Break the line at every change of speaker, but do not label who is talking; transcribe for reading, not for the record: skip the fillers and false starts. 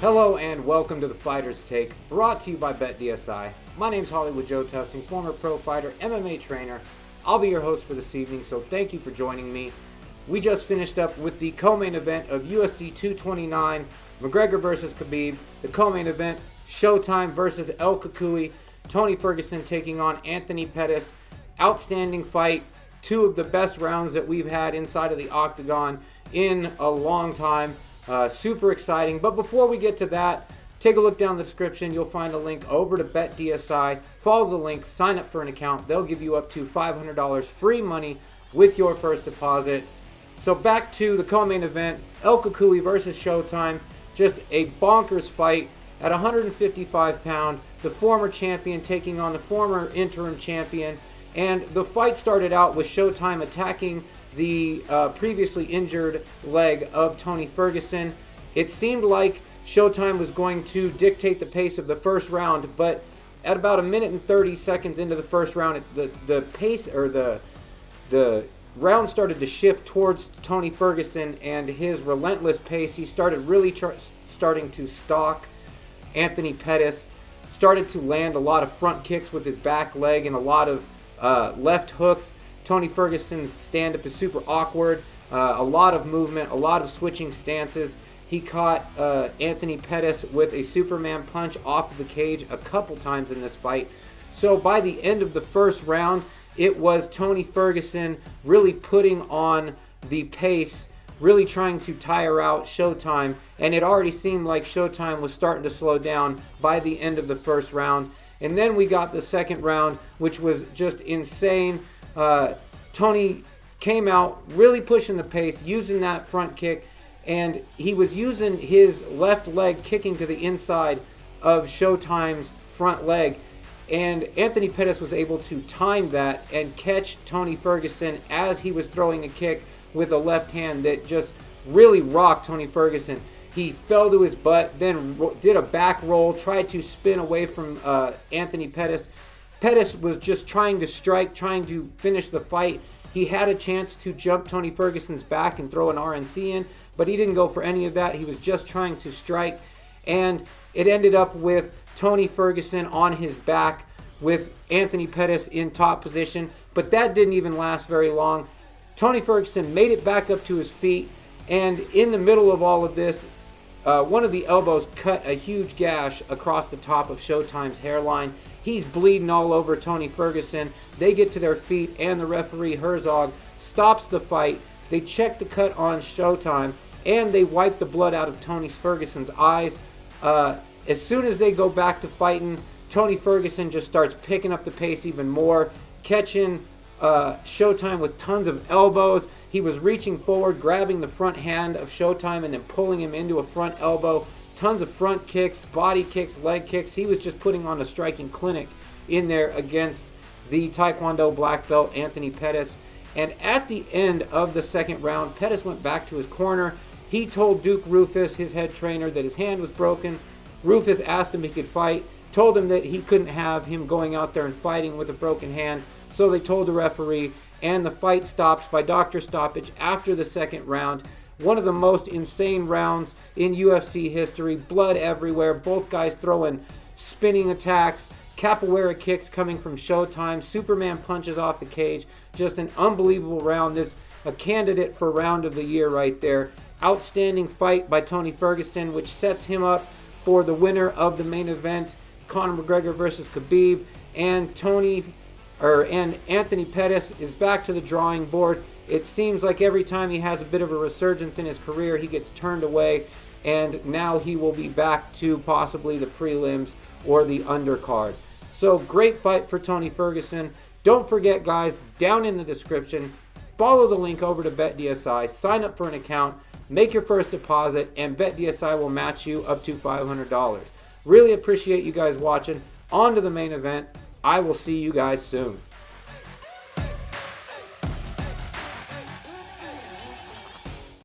Hello and welcome to the Fighter's Take, brought to you by BetDSI. My name's Hollywood Joe Tussing, former pro fighter, MMA trainer. I'll be your host for this evening, so thank you for joining me. We just finished up with the co-main event of UFC 229, McGregor versus Khabib. The co-main event, Showtime versus El Cucuy. Tony Ferguson taking on Anthony Pettis. Outstanding fight. Two of the best rounds that we've had inside of the octagon in a long time. Super exciting. But before we get to that, take a look down the description. You'll find a link over to BetDSI. Follow the link, sign up for an account. They'll give you up to $500 free money with your first deposit. So back to the co-main event, El Cucuy versus Showtime. Just a bonkers fight at 155 pound. The former champion taking on the former interim champion. And the fight started out with Showtime attacking the previously injured leg of Tony Ferguson. It seemed like Showtime was going to dictate the pace of the first round, but at about 1 minute and 30 seconds into the first round, the pace or the round started to shift towards Tony Ferguson and his relentless pace. He started really starting to stalk Anthony Pettis, started to land a lot of front kicks with his back leg and a lot of left hooks. Tony Ferguson's stand-up is super awkward. A lot of movement, a lot of switching stances. He caught Anthony Pettis with a Superman punch off of the cage a couple times in this fight. So by the end of the first round, it was Tony Ferguson really putting on the pace, really trying to tire out Showtime. And it already seemed like Showtime was starting to slow down by the end of the first round. And then we got the second round, which was just insane. Tony came out really pushing the pace, using that front kick, and he was using his left leg kicking to the inside of Showtime's front leg. And Anthony Pettis was able to time that and catch Tony Ferguson as he was throwing a kick with a left hand that just really rocked Tony Ferguson. He fell to his butt, then did a back roll, tried to spin away from Anthony Pettis. Pettis was just trying to strike, trying to finish the fight. He had a chance to jump Tony Ferguson's back and throw an RNC in, but he didn't go for any of that. He was just trying to strike, and it ended up with Tony Ferguson on his back with Anthony Pettis in top position, but that didn't even last very long. Tony Ferguson made it back up to his feet, and in the middle of all of this, one of the elbows cut a huge gash across the top of Showtime's hairline. He's bleeding all over Tony Ferguson. They get to their feet, and the referee, Herrig, stops the fight. They check the cut on Showtime, and they wipe the blood out of Tony Ferguson's eyes. As soon as they go back to fighting, Tony Ferguson just starts picking up the pace even more, catching Showtime with tons of elbows. He was reaching forward, grabbing the front hand of Showtime and then pulling him into a front elbow. Tons of front kicks, body kicks, leg kicks. He was just putting on a striking clinic in there against the Taekwondo black belt Anthony Pettis. And at the end of the second round, Pettis went back to his corner. He told Duke Roufus, his head trainer, that his hand was broken. Roufus asked him if he could fight, told him that he couldn't have him going out there and fighting with a broken hand. So they told the referee, and the fight stops by doctor stoppage after the second round. One of the most insane rounds in UFC history. Blood everywhere. Both guys throwing spinning attacks, capoeira kicks coming from Showtime, Superman punches off the cage. Just an unbelievable round. This a candidate for round of the year right there. Outstanding fight by Tony Ferguson, which sets him up for the winner of the main event, Conor McGregor versus Khabib. And Anthony Pettis is back to the drawing board. It seems like every time he has a bit of a resurgence in his career, he gets turned away, and now he will be back to possibly the prelims or the undercard. So great fight for Tony Ferguson. Don't forget, guys, down in the description, follow the link over to BetDSI, sign up for an account, make your first deposit, and BetDSI will match you up to $500. Really appreciate you guys watching. On to the main event. I will see you guys soon.